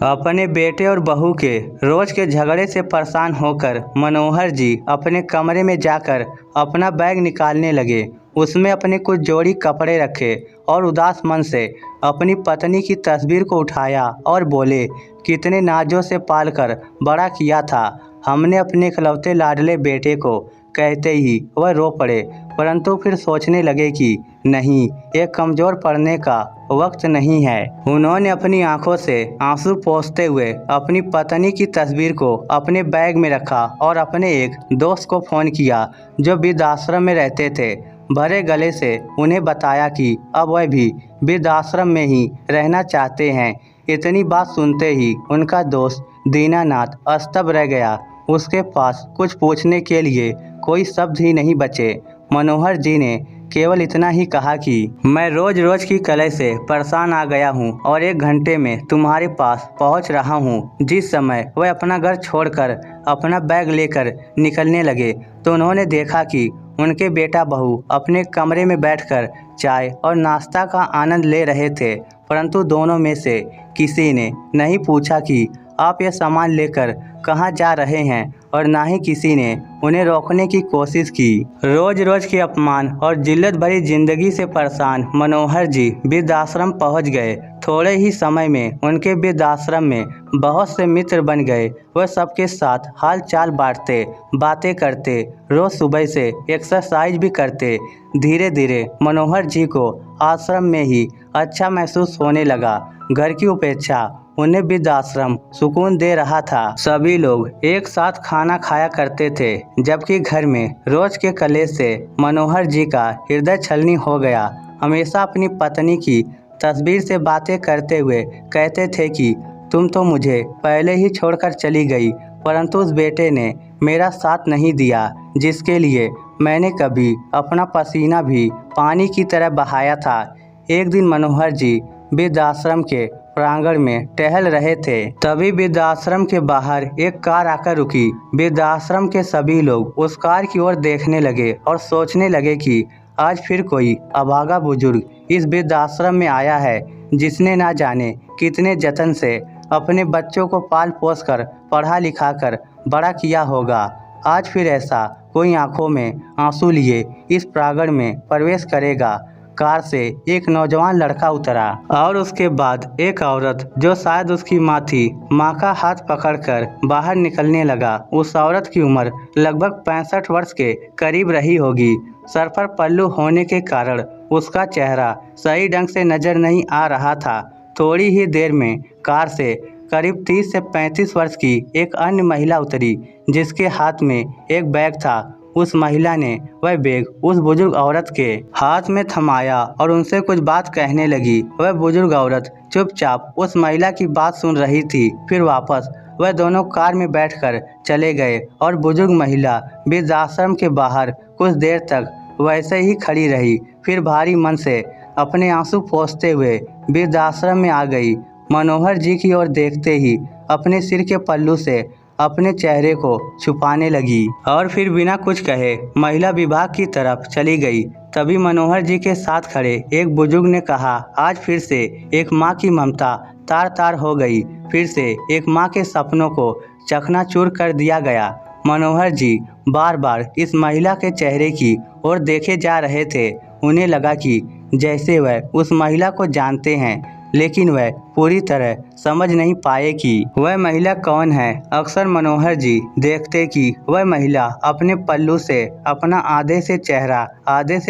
अपने बेटे और बहू के रोज के झगड़े से परेशान होकर मनोहर जी अपने कमरे में जाकर अपना बैग निकालने लगे। उसमें अपने कुछ जोड़ी कपड़े रखे और उदास मन से अपनी पत्नी की तस्वीर को उठाया और बोले, कितने नाजों से पालकर बड़ा किया था हमने अपने इकलौते लाडले बेटे को। कहते ही वह रो पड़े, परंतु फिर सोचने लगे कि नहीं, ये कमज़ोर पड़ने का वक्त नहीं है। उन्होंने अपनी आंखों से आंसू पोंछते हुए अपनी पत्नी की तस्वीर को अपने बैग में रखा और अपने एक दोस्त को फ़ोन किया जो वृद्धाश्रम में रहते थे। भरे गले से उन्हें बताया कि अब वह भी वृद्धाश्रम में ही रहना चाहते हैं। इतनी बात सुनते ही उनका दोस्त दीनानाथ स्तब्ध रह गया। उसके पास कुछ पूछने के लिए कोई शब्द ही नहीं बचे। मनोहर जी ने केवल इतना ही कहा कि मैं रोज रोज की कलह से परेशान आ गया हूँ और 1 घंटे में तुम्हारे पास पहुँच रहा हूँ। जिस समय वह अपना घर छोड़कर अपना बैग लेकर निकलने लगे तो उन्होंने देखा कि उनके बेटा बहू अपने कमरे में बैठकर चाय और नाश्ता का आनंद ले रहे थे, परंतु दोनों में से किसी ने नहीं पूछा कि आप यह सामान लेकर कहाँ जा रहे हैं और ना ही किसी ने उन्हें रोकने की कोशिश की। रोज रोज के अपमान और जिल्लत भरी जिंदगी से परेशान मनोहर जी वृद्धाश्रम पहुंच गए। थोड़े ही समय में उनके वृद्धाश्रम में बहुत से मित्र बन गए। वह सबके साथ हाल चाल बांटते, बातें करते, रोज सुबह से एक्सरसाइज भी करते। धीरे धीरे मनोहर जी को आश्रम में ही अच्छा महसूस होने लगा। घर की उपेक्षा उन्हें वृद्धाश्रम सुकून दे रहा था। सभी लोग एक साथ खाना खाया करते थे, जबकि घर में रोज के कलेश से मनोहर जी का हृदय छलनी हो गया। हमेशा अपनी पत्नी की तस्वीर से बातें करते हुए कहते थे कि तुम तो मुझे पहले ही छोड़कर चली गई, परंतु उस बेटे ने मेरा साथ नहीं दिया जिसके लिए मैंने कभी अपना पसीना भी पानी की तरह बहाया था। एक दिन मनोहर जी वृद्धाश्रम के प्रांगण में टहल रहे थे, तभी वृद्धाश्रम के बाहर एक कार आकर रुकी। वृद्धाश्रम के सभी लोग उस कार की ओर देखने लगे और सोचने लगे कि आज फिर कोई अभागा बुजुर्ग इस वृद्धाश्रम में आया है जिसने ना जाने कितने जतन से अपने बच्चों को पाल पोस कर पढ़ा लिखा कर बड़ा किया होगा। आज फिर ऐसा कोई आंखों में आंसू लिए इस प्रांगण में प्रवेश करेगा। कार से एक नौजवान लड़का उतरा और उसके बाद एक औरत जो शायद उसकी माँ थी, माँ का हाथ पकड़कर बाहर निकलने लगा। उस औरत की उम्र लगभग 65 वर्ष के करीब रही होगी। सर पर पल्लू होने के कारण उसका चेहरा सही ढंग से नजर नहीं आ रहा था। थोड़ी ही देर में कार से करीब 30 से 35 वर्ष की एक अन्य महिला उतरी, जिसके हाथ में एक बैग था। उस महिला ने वह बैग उस बुजुर्ग औरत के हाथ में थमाया और उनसे कुछ बात कहने लगी। वह बुजुर्ग औरत चुपचाप उस महिला की बात सुन रही थी। फिर वापस वह दोनों कार में बैठकर चले गए और बुजुर्ग महिला वृद्धाश्रम के बाहर कुछ देर तक वैसे ही खड़ी रही। फिर भारी मन से अपने आंसू पोंछते हुए वृद्धाश्रम में आ गई। मनोहर जी की ओर देखते ही अपने सिर के पल्लू से अपने चेहरे को छुपाने लगी और फिर बिना कुछ कहे महिला विभाग की तरफ चली गई। तभी मनोहर जी के साथ खड़े एक बुजुर्ग ने कहा, आज फिर से एक माँ की ममता तार तार हो गई। फिर से एक माँ के सपनों को चकनाचूर कर दिया गया। मनोहर जी बार बार इस महिला के चेहरे की ओर देखे जा रहे थे। उन्हें लगा कि जैसे वह उस महिला को जानते हैं, लेकिन वह पूरी तरह समझ नहीं पाए कि वह महिला कौन है। अक्सर मनोहर जी देखते कि वह महिला अपने पल्लू से अपना आधे से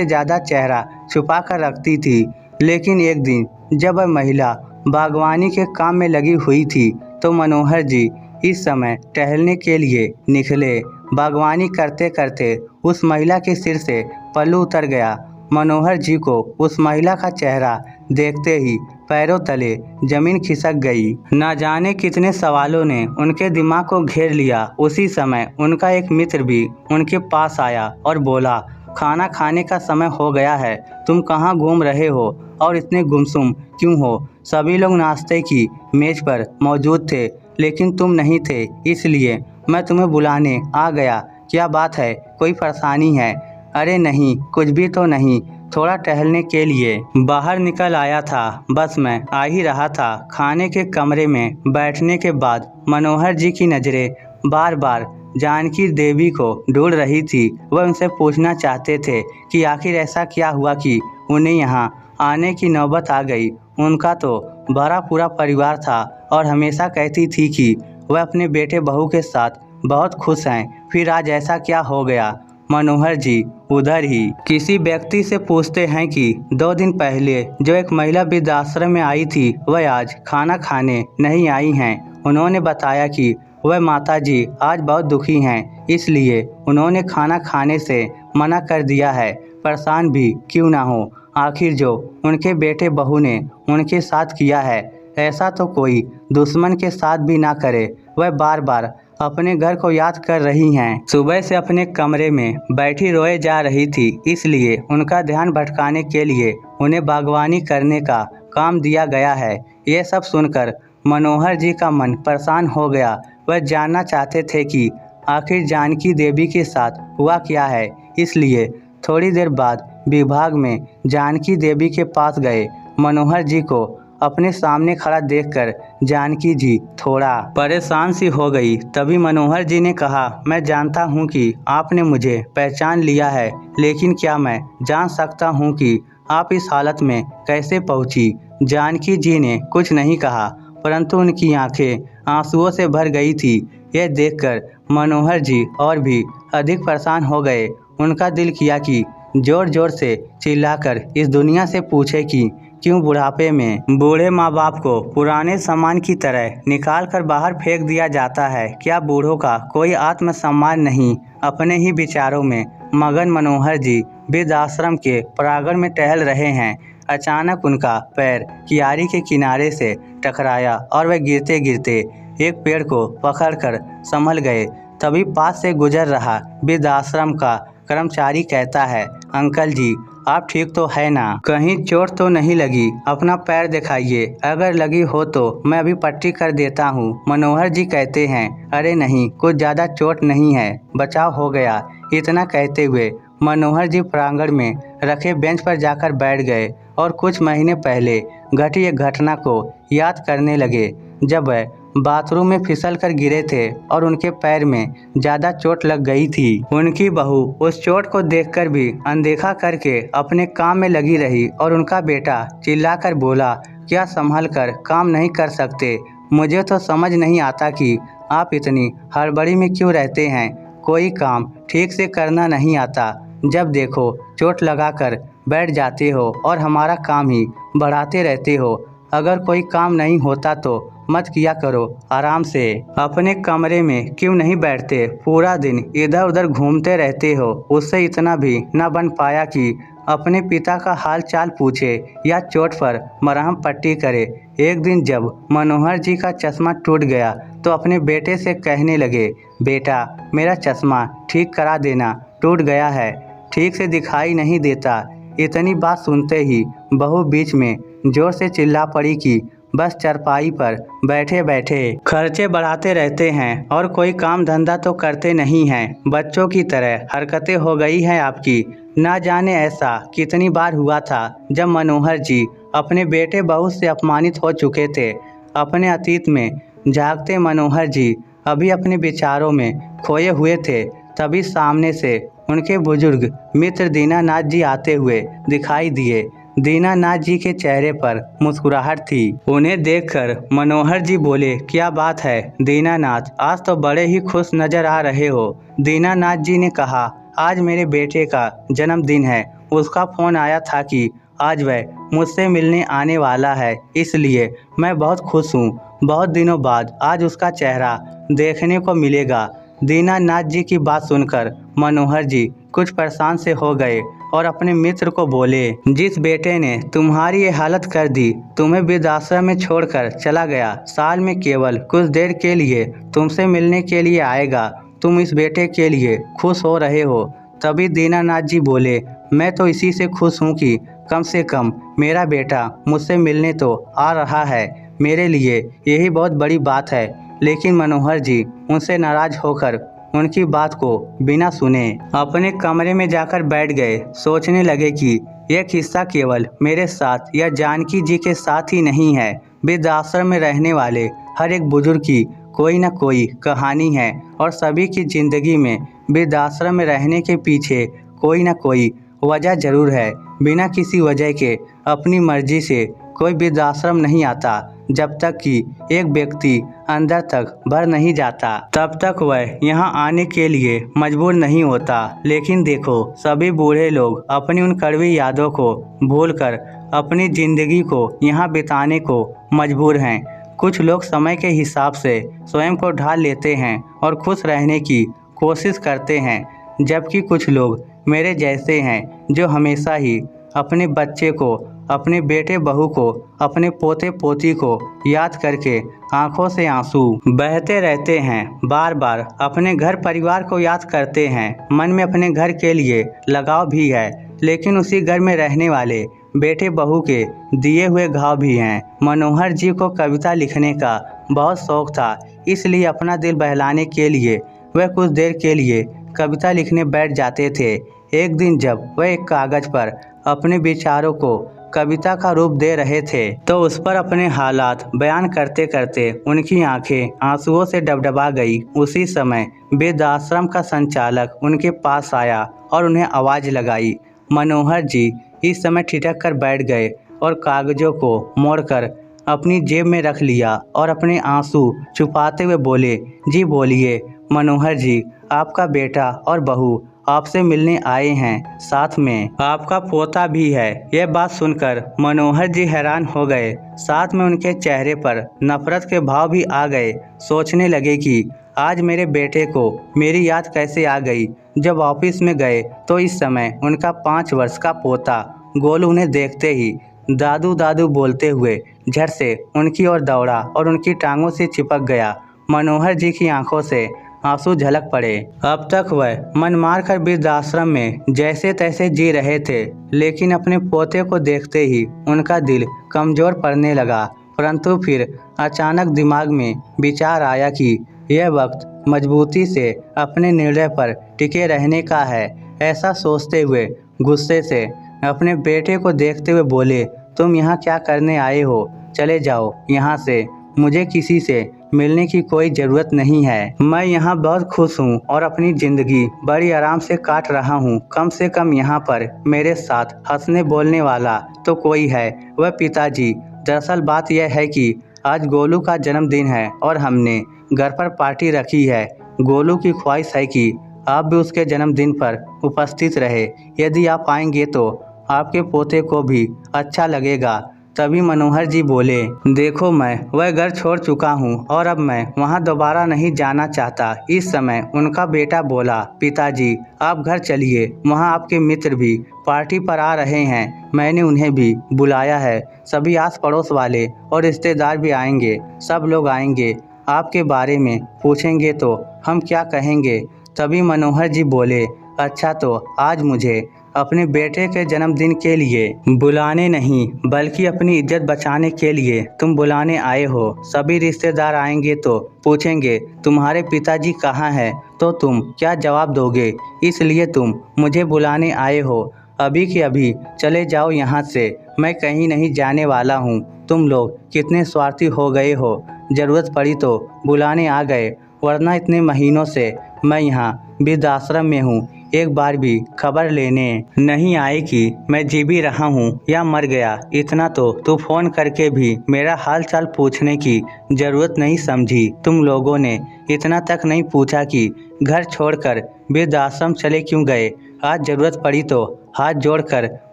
ज़्यादा चेहरा छुपा कर रखती थी। लेकिन एक दिन जब वह महिला बागवानी के काम में लगी हुई थी तो मनोहर जी इस समय टहलने के लिए निकले। बागवानी करते करते उस महिला के सिर से पल्लू उतर गया। मनोहर जी को उस महिला का चेहरा देखते ही पैरों तले जमीन खिसक गई। न जाने कितने सवालों ने उनके दिमाग को घेर लिया। उसी समय उनका एक मित्र भी उनके पास आया और बोला, खाना खाने का समय हो गया है, तुम कहाँ घूम रहे हो और इतने गुमसुम क्यों हो? सभी लोग नाश्ते की मेज पर मौजूद थे, लेकिन तुम नहीं थे, इसलिए मैं तुम्हें बुलाने आ गया। क्या बात है, कोई परेशानी है? अरे नहीं, कुछ भी तो नहीं। थोड़ा टहलने के लिए बाहर निकल आया था। बस मैं आ ही रहा था। खाने के कमरे में बैठने के बाद मनोहर जी की नज़रें बार बार जानकी देवी को ढूंढ रही थी। वह उनसे पूछना चाहते थे कि आखिर ऐसा क्या हुआ कि उन्हें यहाँ आने की नौबत आ गई। उनका तो भरा पूरा परिवार था और हमेशा कहती थी कि वह अपने बेटे बहू के साथ बहुत खुश हैं। फिर आज ऐसा क्या हो गया? मनोहर जी उधर ही किसी व्यक्ति से पूछते हैं कि 2 दिन पहले जो एक महिला वृद्धाश्रम में आई थी वह आज खाना खाने नहीं आई हैं। उन्होंने बताया कि वह माताजी आज बहुत दुखी हैं, इसलिए उन्होंने खाना खाने से मना कर दिया है। परेशान भी क्यों ना हो, आखिर जो उनके बेटे बहू ने उनके साथ किया है ऐसा तो कोई दुश्मन के साथ भी ना करे। वह बार बार अपने घर को याद कर रही हैं। सुबह से अपने कमरे में बैठी रोए जा रही थी, इसलिए उनका ध्यान भटकाने के लिए उन्हें बागवानी करने का काम दिया गया है। ये सब सुनकर मनोहर जी का मन परेशान हो गया। वह जानना चाहते थे कि आखिर जानकी देवी के साथ हुआ क्या है। इसलिए थोड़ी देर बाद विभाग में जानकी देवी के पास गए। मनोहर जी को अपने सामने खड़ा देखकर जानकी जी थोड़ा परेशान सी हो गई। तभी मनोहर जी ने कहा, मैं जानता हूँ कि आपने मुझे पहचान लिया है, लेकिन क्या मैं जान सकता हूँ कि आप इस हालत में कैसे पहुँची? जानकी जी ने कुछ नहीं कहा, परंतु उनकी आंखें आंसुओं से भर गई थी। यह देखकर मनोहर जी और भी अधिक परेशान हो गए। उनका दिल किया कि जोर जोर से चिल्लाकर इस दुनिया से पूछे कि क्यों बुढ़ापे में बूढ़े माँ बाप को पुराने सामान की तरह निकाल कर बाहर फेंक दिया जाता है? क्या बूढ़ों का कोई आत्मसम्मान नहीं? अपने ही विचारों में मगन मनोहर जी वृद्धाश्रम के प्रांगण में टहल रहे हैं। अचानक उनका पैर कियारी के किनारे से टकराया और वह गिरते गिरते एक पेड़ को पकड़कर संभल गए। तभी पास से गुजर रहा वृद्धाश्रम का कर्मचारी कहता है, अंकल जी आप ठीक तो है ना? कहीं चोट तो नहीं लगी? अपना पैर दिखाइए, अगर लगी हो तो मैं अभी पट्टी कर देता हूँ। मनोहर जी कहते हैं, अरे नहीं, कुछ ज़्यादा चोट नहीं है, बचाव हो गया। इतना कहते हुए मनोहर जी प्रांगण में रखे बेंच पर जाकर बैठ गए और कुछ महीने पहले घटी एक घटना को याद करने लगे, जब वह बाथरूम में फिसल कर गिरे थे और उनके पैर में ज़्यादा चोट लग गई थी। उनकी बहू उस चोट को देखकर भी अनदेखा करके अपने काम में लगी रही और उनका बेटा चिल्लाकर बोला, क्या संभल कर काम नहीं कर सकते? मुझे तो समझ नहीं आता कि आप इतनी हड़बड़ी में क्यों रहते हैं। कोई काम ठीक से करना नहीं आता, जब देखो चोट लगाकर बैठ जाते हो और हमारा काम ही बढ़ाते रहते हो। अगर कोई काम नहीं होता तो मत किया करो, आराम से अपने कमरे में क्यों नहीं बैठते? पूरा दिन इधर उधर घूमते रहते हो। उससे इतना भी न बन पाया कि अपने पिता का हाल चाल पूछे या चोट पर मरहम पट्टी करे। एक दिन जब मनोहर जी का चश्मा टूट गया तो अपने बेटे से कहने लगे, बेटा मेरा चश्मा ठीक करा देना, टूट गया है, ठीक से दिखाई नहीं देता। इतनी बात सुनते ही बहू बीच में जोर से चिल्ला पड़ी कि बस चारपाई पर बैठे बैठे खर्चे बढ़ाते रहते हैं और कोई काम धंधा तो करते नहीं हैं। बच्चों की तरह हरकतें हो गई हैं आपकी। ना जाने ऐसा कितनी बार हुआ था जब मनोहर जी अपने बेटे बहू से अपमानित हो चुके थे। अपने अतीत में झांकते मनोहर जी अभी अपने विचारों में खोए हुए थे। तभी सामने से उनके बुजुर्ग मित्र दीनानाथ जी आते हुए दिखाई दिए। दीनानाथ जी के चेहरे पर मुस्कुराहट थी। उन्हें देखकर मनोहर जी बोले, क्या बात है दीनानाथ, आज तो बड़े ही खुश नजर आ रहे हो। दीनानाथ जी ने कहा, आज मेरे बेटे का जन्मदिन है। उसका फ़ोन आया था कि आज वह मुझसे मिलने आने वाला है, इसलिए मैं बहुत खुश हूँ। बहुत दिनों बाद आज उसका चेहरा देखने को मिलेगा। दीनानाथ जी की बात सुनकर मनोहर जी कुछ परेशान से हो गए और अपने मित्र को बोले, जिस बेटे ने तुम्हारी ये हालत कर दी, तुम्हें वृद्धाश्रम में छोड़कर चला गया, साल में केवल कुछ देर के लिए तुमसे मिलने के लिए आएगा। तुम इस बेटे के लिए खुश हो रहे हो? तभी दीनानाथ जी बोले, मैं तो इसी से खुश हूँ कि कम से कम मेरा बेटा मुझसे मिलने तो आ रहा है। मेरे लिए यही बहुत बड़ी बात है। लेकिन मनोहर जी उनसे नाराज होकर उनकी बात को बिना सुने अपने कमरे में जाकर बैठ गए। सोचने लगे कि यह किस्सा केवल मेरे साथ या जानकी जी के साथ ही नहीं है। वृद्धाश्रम में रहने वाले हर एक बुजुर्ग की कोई न कोई कहानी है और सभी की ज़िंदगी में वृद्धाश्रम में रहने के पीछे कोई न कोई वजह ज़रूर है। बिना किसी वजह के अपनी मर्जी से कोई वृद्धाश्रम नहीं आता। जब तक कि एक व्यक्ति अंदर तक भर नहीं जाता तब तक वह यहाँ आने के लिए मजबूर नहीं होता। लेकिन देखो, सभी बूढ़े लोग अपनी उन कड़वी यादों को भूलकर अपनी ज़िंदगी को यहाँ बिताने को मजबूर हैं। कुछ लोग समय के हिसाब से स्वयं को ढाल लेते हैं और खुश रहने की कोशिश करते हैं, जबकि कुछ लोग मेरे जैसे हैं जो हमेशा ही अपने बच्चे को, अपने बेटे बहू को, अपने पोते पोती को याद करके आंखों से आंसू बहते रहते हैं। बार बार अपने घर परिवार को याद करते हैं। मन में अपने घर के लिए लगाव भी है, लेकिन उसी घर में रहने वाले बेटे बहू के दिए हुए घाव भी हैं। मनोहर जी को कविता लिखने का बहुत शौक था, इसलिए अपना दिल बहलाने के लिए वह कुछ देर के लिए कविता लिखने बैठ जाते थे। एक दिन जब वह एक कागज पर अपने विचारों को कविता का रूप दे रहे थे तो उस पर अपने हालात बयान करते करते उनकी आंखें आंसुओं से डबडबा गई। उसी समय वृद्धाश्रम का संचालक उनके पास आया और उन्हें आवाज़ लगाई। मनोहर जी इस समय ठिठक कर बैठ गए और कागजों को मोड़कर अपनी जेब में रख लिया और अपने आंसू छुपाते हुए बोले, जी बोलिए मनोहर जी, आपका बेटा और बहू आपसे मिलने आए हैं, साथ में आपका पोता भी है। यह बात सुनकर मनोहर जी हैरान हो गए, साथ में उनके चेहरे पर नफरत के भाव भी आ गए। सोचने लगे कि आज मेरे बेटे को मेरी याद कैसे आ गई। जब ऑफिस में गए तो इस समय उनका 5 वर्ष का पोता गोलू उन्हें देखते ही दादू दादू बोलते हुए झट से उनकी ओर दौड़ा और उनकी टांगों से चिपक गया। मनोहर जी की आंखों से आंसू झलक पड़े। अब तक वह मन मार कर वृद्धाश्रम में जैसे तैसे जी रहे थे, लेकिन अपने पोते को देखते ही उनका दिल कमजोर पड़ने लगा। परंतु फिर अचानक दिमाग में विचार आया कि यह वक्त मजबूती से अपने निर्णय पर टिके रहने का है। ऐसा सोचते हुए गुस्से से अपने बेटे को देखते हुए बोले, तुम यहाँ क्या करने आए हो? चले जाओ यहाँ से, मुझे किसी से मिलने की कोई ज़रूरत नहीं है। मैं यहाँ बहुत खुश हूँ और अपनी ज़िंदगी बड़ी आराम से काट रहा हूँ। कम से कम यहाँ पर मेरे साथ हंसने बोलने वाला तो कोई है, वह पिताजी। दरअसल बात यह है कि आज गोलू का जन्मदिन है और हमने घर पर पार्टी रखी है। गोलू की ख्वाहिश है कि आप भी उसके जन्मदिन पर उपस्थित रहे। यदि आप आएंगे तो आपके पोते को भी अच्छा लगेगा। तभी मनोहर जी बोले, देखो मैं वह घर छोड़ चुका हूँ और अब मैं वहाँ दोबारा नहीं जाना चाहता। इस समय उनका बेटा बोला, पिताजी आप घर चलिए, वहाँ आपके मित्र भी पार्टी पर आ रहे हैं। मैंने उन्हें भी बुलाया है। सभी आस पड़ोस वाले और रिश्तेदार भी आएंगे। सब लोग आएंगे, आपके बारे में पूछेंगे तो हम क्या कहेंगे? तभी मनोहर जी बोले, अच्छा तो आज मुझे अपने बेटे के जन्मदिन के लिए बुलाने नहीं बल्कि अपनी इज्जत बचाने के लिए तुम बुलाने आए हो। सभी रिश्तेदार आएंगे तो पूछेंगे तुम्हारे पिताजी कहाँ हैं, तो तुम क्या जवाब दोगे? इसलिए तुम मुझे बुलाने आए हो। अभी के अभी चले जाओ यहाँ से, मैं कहीं नहीं जाने वाला हूँ। तुम लोग कितने स्वार्थी हो गए हो, ज़रूरत पड़ी तो बुलाने आ गए, वरना इतने महीनों से मैं यहाँ वृद्धाश्रम में हूँ, एक बार भी खबर लेने नहीं आए कि मैं जी भी रहा हूँ या मर गया। इतना तो तू फ़ोन करके भी मेरा हाल चाल पूछने की ज़रूरत नहीं समझी। तुम लोगों ने इतना तक नहीं पूछा कि घर छोड़कर वृद्धाश्रम चले क्यों गए। आज ज़रूरत पड़ी तो हाथ जोड़कर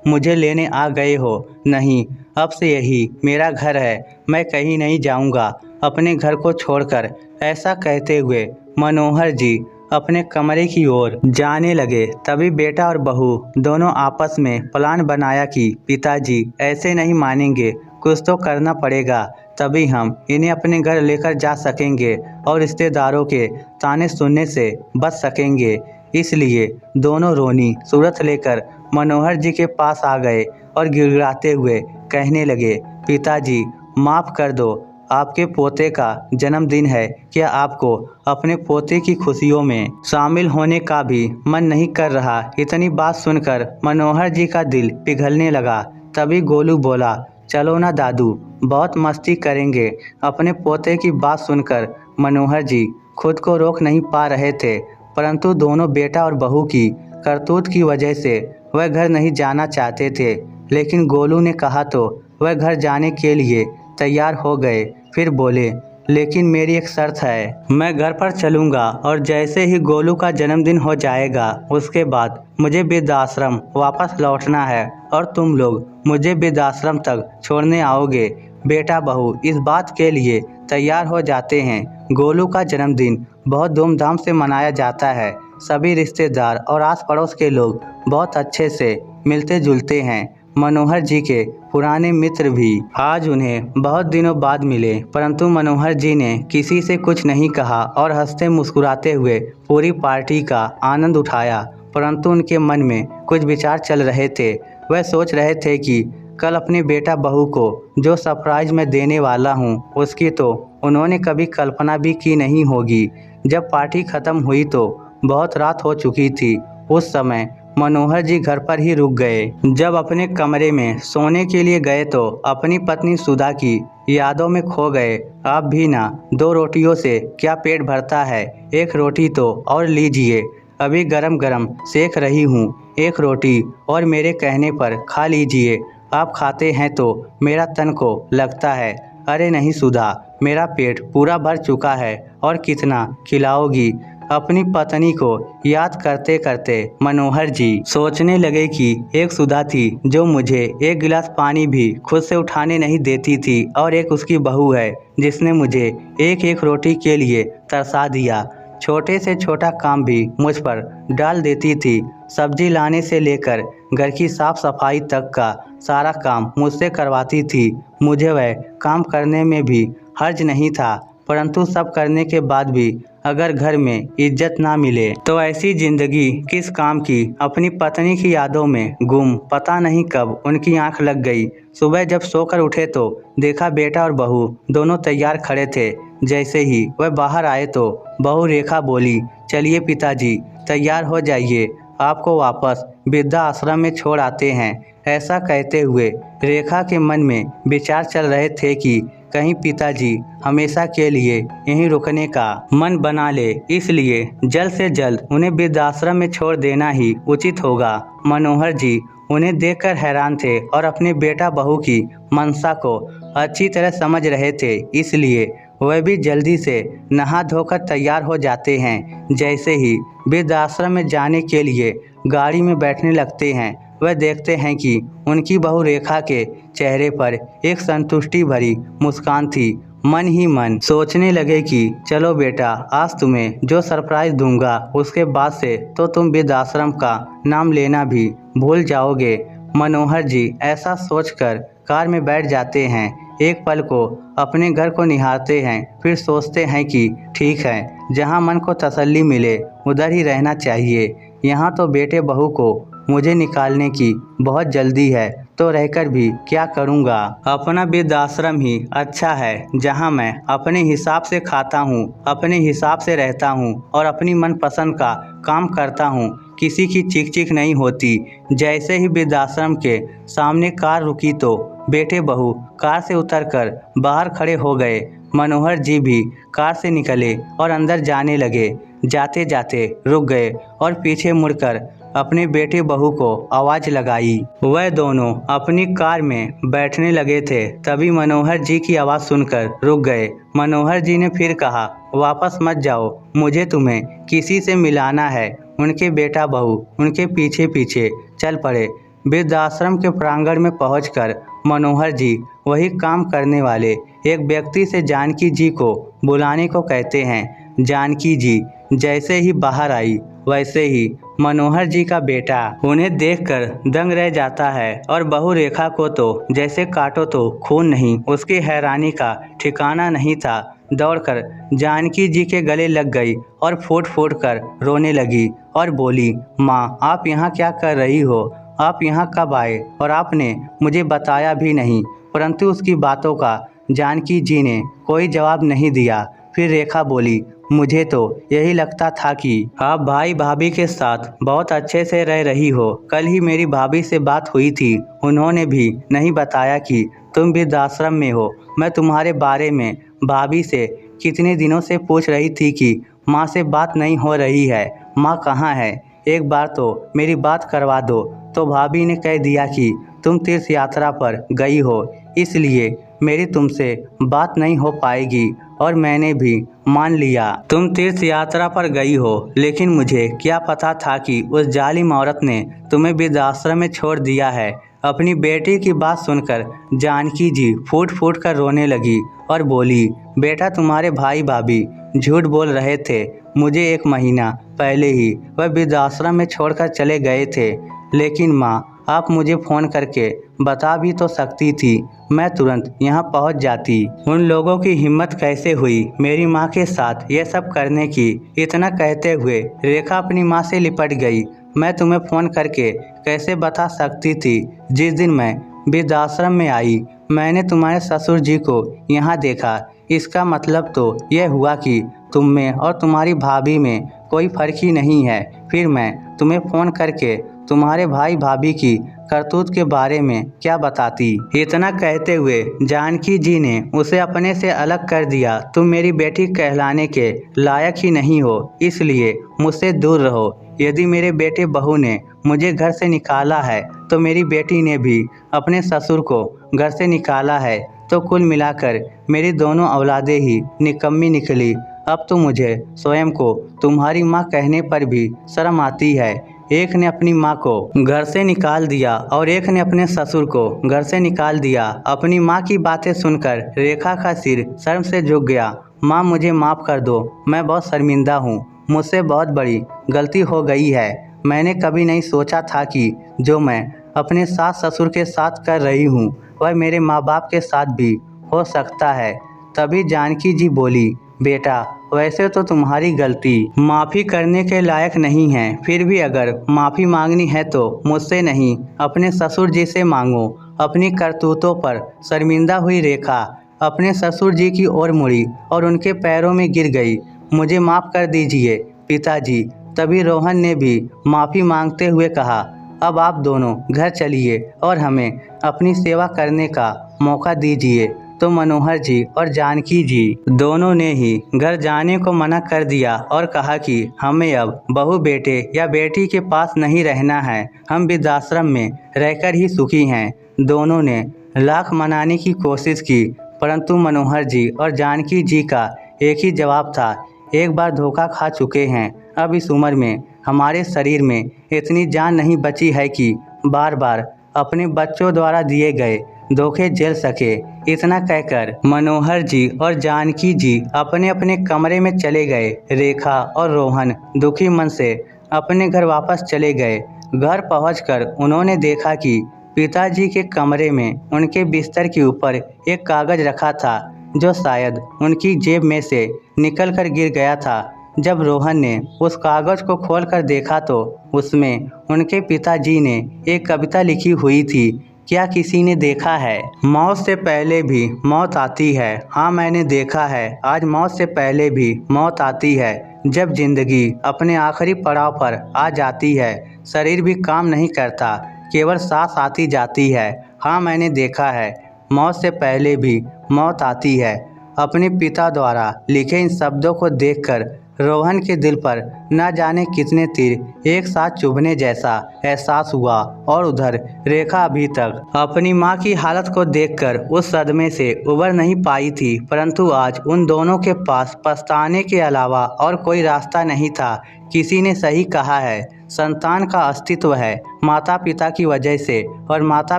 मुझे लेने आ गए हो। नहीं, अब से यही मेरा घर है, मैं कहीं नहीं जाऊँगा अपने घर को छोड़कर। ऐसा कहते हुए मनोहर जी अपने कमरे की ओर जाने लगे। तभी बेटा और बहू दोनों आपस में प्लान बनाया कि पिताजी ऐसे नहीं मानेंगे, कुछ तो करना पड़ेगा, तभी हम इन्हें अपने घर लेकर जा सकेंगे और रिश्तेदारों के ताने सुनने से बच सकेंगे। इसलिए दोनों रोनी सूरत लेकर मनोहर जी के पास आ गए और गिड़गिड़ाते हुए कहने लगे, पिताजी माफ़ कर दो, आपके पोते का जन्मदिन है, क्या आपको अपने पोते की खुशियों में शामिल होने का भी मन नहीं कर रहा? इतनी बात सुनकर मनोहर जी का दिल पिघलने लगा। तभी गोलू बोला, चलो ना दादू, बहुत मस्ती करेंगे। अपने पोते की बात सुनकर मनोहर जी खुद को रोक नहीं पा रहे थे, परंतु दोनों बेटा और बहू की करतूत की वजह से वह घर नहीं जाना चाहते थे। लेकिन गोलू ने कहा तो वह घर जाने के लिए तैयार हो गए। फिर बोले, लेकिन मेरी एक शर्त है, मैं घर पर चलूँगा और जैसे ही गोलू का जन्मदिन हो जाएगा उसके बाद मुझे वृद्धाश्रम वापस लौटना है और तुम लोग मुझे वृद्धाश्रम तक छोड़ने आओगे। बेटा बहू इस बात के लिए तैयार हो जाते हैं। गोलू का जन्मदिन बहुत धूमधाम से मनाया जाता है। सभी रिश्तेदार और आस पड़ोस के लोग बहुत अच्छे से मिलते जुलते हैं। मनोहर जी के पुराने मित्र भी आज उन्हें बहुत दिनों बाद मिले, परंतु मनोहर जी ने किसी से कुछ नहीं कहा और हंसते मुस्कुराते हुए पूरी पार्टी का आनंद उठाया। परंतु उनके मन में कुछ विचार चल रहे थे। वह सोच रहे थे कि कल अपने बेटा बहू को जो सरप्राइज मैं देने वाला हूँ उसकी तो उन्होंने कभी कल्पना भी की नहीं होगी। जब पार्टी खत्म हुई तो बहुत रात हो चुकी थी। उस समय मनोहर जी घर पर ही रुक गए। जब अपने कमरे में सोने के लिए गए तो अपनी पत्नी सुधा की यादों में खो गए। आप भी ना, 2 रोटियों से क्या पेट भरता है, एक रोटी तो और लीजिए, अभी गरम गरम सेक रही हूँ। एक रोटी और मेरे कहने पर खा लीजिए, आप खाते हैं तो मेरा तन को लगता है। अरे नहीं सुधा, मेरा पेट पूरा भर चुका है और कितना खिलाओगी? अपनी पत्नी को याद करते करते मनोहर जी सोचने लगे कि एक सुधा थी जो मुझे एक गिलास पानी भी खुद से उठाने नहीं देती थी, और एक उसकी बहू है जिसने मुझे एक एक रोटी के लिए तरसा दिया। छोटे से छोटा काम भी मुझ पर डाल देती थी। सब्जी लाने से लेकर घर की साफ सफाई तक का सारा काम मुझसे करवाती थी। मुझे वह काम करने में भी हर्ज नहीं था, परंतु सब करने के बाद भी अगर घर में इज्जत ना मिले तो ऐसी जिंदगी किस काम की? अपनी पत्नी की यादों में गुम पता नहीं कब उनकी आंख लग गई। सुबह जब सोकर उठे तो देखा बेटा और बहू दोनों तैयार खड़े थे। जैसे ही वह बाहर आए तो बहू रेखा बोली, चलिए पिताजी तैयार हो जाइए, आपको वापस वृद्धा आश्रम में छोड़ आते हैं। ऐसा कहते हुए रेखा के मन में विचार चल रहे थे कि कहीं पिताजी हमेशा के लिए यहीं रुकने का मन बना ले, इसलिए जल्द से जल्द उन्हें वृद्धाश्रम में छोड़ देना ही उचित होगा। मनोहर जी उन्हें देखकर हैरान थे और अपने बेटा बहू की मंशा को अच्छी तरह समझ रहे थे, इसलिए वह भी जल्दी से नहा धोकर तैयार हो जाते हैं। जैसे ही वृद्धाश्रम में जाने के लिए गाड़ी में बैठने लगते हैं, वह देखते हैं कि उनकी बहू रेखा के चेहरे पर एक संतुष्टि भरी मुस्कान थी। मन ही मन सोचने लगे कि चलो बेटा, आज तुम्हें जो सरप्राइज दूंगा उसके बाद से तो तुम वृद्धाश्रम का नाम लेना भी भूल जाओगे। मनोहर जी ऐसा सोचकर कार में बैठ जाते हैं। एक पल को अपने घर को निहारते हैं, फिर सोचते हैं कि ठीक है, जहां मन को तसल्ली मिले उधर ही रहना चाहिए। यहाँ तो बेटे बहू को मुझे निकालने की बहुत जल्दी है, तो रहकर भी क्या करूँगा? अपना वृद्धाश्रम ही अच्छा है, जहाँ मैं अपने हिसाब से खाता हूँ, अपने हिसाब से रहता हूँ और अपनी मनपसंद का काम करता हूँ। किसी की चीख चीख नहीं होती। जैसे ही वृद्धाश्रम के सामने कार रुकी तो बेटे बहू कार से उतरकर बाहर खड़े हो गए। मनोहर जी भी कार से निकले और अंदर जाने लगे। जाते जाते रुक गए और पीछे मुड़कर अपने बेटे बहू को आवाज़ लगाई। वह दोनों अपनी कार में बैठने लगे थे, तभी मनोहर जी की आवाज़ सुनकर रुक गए। मनोहर जी ने फिर कहा, वापस मत जाओ, मुझे तुम्हें किसी से मिलाना है। उनके बेटा बहू उनके पीछे पीछे चल पड़े। वृद्धाश्रम के प्रांगण में पहुंचकर मनोहर जी वही काम करने वाले एक व्यक्ति से जानकी जी को बुलाने को कहते हैं। जानकी जी जैसे ही बाहर आई, वैसे ही मनोहर जी का बेटा उन्हें देखकर दंग रह जाता है और बहू रेखा को तो जैसे काटो तो खून नहीं, उसकी हैरानी का ठिकाना नहीं था। दौड़कर जानकी जी के गले लग गई और फूट फूट कर रोने लगी और बोली, माँ आप यहाँ क्या कर रही हो? आप यहाँ कब आए और आपने मुझे बताया भी नहीं? परंतु उसकी बातों का जानकी जी ने कोई जवाब नहीं दिया। फिर रेखा बोली, मुझे तो यही लगता था कि आप भाई भाभी के साथ बहुत अच्छे से रह रही हो। कल ही मेरी भाभी से बात हुई थी, उन्होंने भी नहीं बताया कि तुम वृद्धाश्रम में हो। मैं तुम्हारे बारे में भाभी से कितने दिनों से पूछ रही थी कि माँ से बात नहीं हो रही है, माँ कहाँ है, एक बार तो मेरी बात करवा दो। तो भाभी ने कह दिया कि तुम तीर्थ यात्रा पर गई हो, इसलिए मेरी तुमसे बात नहीं हो पाएगी। और मैंने भी मान लिया तुम तीर्थ यात्रा पर गई हो, लेकिन मुझे क्या पता था कि उस जालिम औरत ने तुम्हें वृद्धाश्रम में छोड़ दिया है। अपनी बेटी की बात सुनकर जानकी जी फूट फूट कर रोने लगी और बोली, बेटा तुम्हारे भाई भाभी झूठ बोल रहे थे। मुझे 1 महीना पहले ही वह वृद्धाश्रम में छोड़कर चले गए थे। लेकिन माँ, आप मुझे फ़ोन करके बता भी तो सकती थी, मैं तुरंत यहाँ पहुँच जाती। उन लोगों की हिम्मत कैसे हुई मेरी माँ के साथ ये सब करने की। इतना कहते हुए रेखा अपनी माँ से लिपट गई। मैं तुम्हें फ़ोन करके कैसे बता सकती थी। जिस दिन मैं वृद्धाश्रम में आई, मैंने तुम्हारे ससुर जी को यहाँ देखा। इसका मतलब तो यह हुआ कि तुम में और तुम्हारी भाभी में कोई फ़र्क ही नहीं है। फिर मैं तुम्हें फ़ोन करके तुम्हारे भाई भाभी की करतूत के बारे में क्या बताती। इतना कहते हुए जानकी जी ने उसे अपने से अलग कर दिया। तुम मेरी बेटी कहलाने के लायक ही नहीं हो, इसलिए मुझसे दूर रहो। यदि मेरे बेटे बहू ने मुझे घर से निकाला है, तो मेरी बेटी ने भी अपने ससुर को घर से निकाला है। तो कुल मिलाकर मेरी दोनों औलादें ही निकम्मी निकली। अब तो मुझे स्वयं को तुम्हारी माँ कहने पर भी शर्म आती है। एक ने अपनी माँ को घर से निकाल दिया और एक ने अपने ससुर को घर से निकाल दिया। अपनी माँ की बातें सुनकर रेखा का सिर शर्म से झुक गया। माँ, मुझे माफ़ कर दो, मैं बहुत शर्मिंदा हूँ। मुझसे बहुत बड़ी गलती हो गई है। मैंने कभी नहीं सोचा था कि जो मैं अपने सास ससुर के साथ कर रही हूँ, वह मेरे माँ बाप के साथ भी हो सकता है। तभी जानकी जी बोली, बेटा, वैसे तो तुम्हारी गलती माफ़ी करने के लायक नहीं है, फिर भी अगर माफ़ी मांगनी है तो मुझसे नहीं, अपने ससुर जी से मांगो। अपनी करतूतों पर शर्मिंदा हुई रेखा अपने ससुर जी की ओर मुड़ी और उनके पैरों में गिर गई। मुझे माफ़ कर दीजिए पिताजी। तभी रोहन ने भी माफ़ी मांगते हुए कहा, अब आप दोनों घर चलिए और हमें अपनी सेवा करने का मौका दीजिए। तो मनोहर जी और जानकी जी दोनों ने ही घर जाने को मना कर दिया और कहा कि हमें अब बहू बेटे या बेटी के पास नहीं रहना है, हम वृद्धाश्रम में रहकर ही सुखी हैं। दोनों ने लाख मनाने की कोशिश की, परंतु मनोहर जी और जानकी जी का एक ही जवाब था, एक बार धोखा खा चुके हैं। अब इस उम्र में हमारे शरीर में इतनी जान नहीं बची है कि बार बार अपने बच्चों द्वारा दिए गए धोखे झेल सके। इतना कहकर मनोहर जी और जानकी जी अपने अपने कमरे में चले गए। रेखा और रोहन दुखी मन से अपने घर वापस चले गए। घर पहुंचकर उन्होंने देखा कि पिताजी के कमरे में उनके बिस्तर के ऊपर एक कागज रखा था, जो शायद उनकी जेब में से निकलकर गिर गया था। जब रोहन ने उस कागज को खोलकर देखा तो उसमें उनके पिताजी ने एक कविता लिखी हुई थी, क्या किसी ने देखा है, मौत से पहले भी मौत आती है। हाँ, मैंने देखा है, आज मौत से पहले भी मौत आती है। जब जिंदगी अपने आखिरी पड़ाव पर आ जाती है, शरीर भी काम नहीं करता, केवल सांस आती जाती है। हाँ, मैंने देखा है, मौत से पहले भी मौत आती है। अपने पिता द्वारा लिखे इन शब्दों को देखकर रोहन के दिल पर न जाने कितने तीर एक साथ चुभने जैसा एहसास हुआ। और उधर रेखा अभी तक अपनी माँ की हालत को देखकर उस सदमे से उबर नहीं पाई थी, परंतु आज उन दोनों के पास पछताने के अलावा और कोई रास्ता नहीं था। किसी ने सही कहा है, संतान का अस्तित्व है माता पिता की वजह से और माता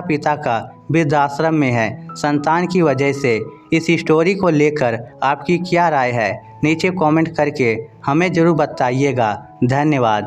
पिता का वृद्धाश्रम में है संतान की वजह से। इस स्टोरी को लेकर आपकी क्या राय है, नीचे कमेंट करके हमें ज़रूर बताइएगा। धन्यवाद।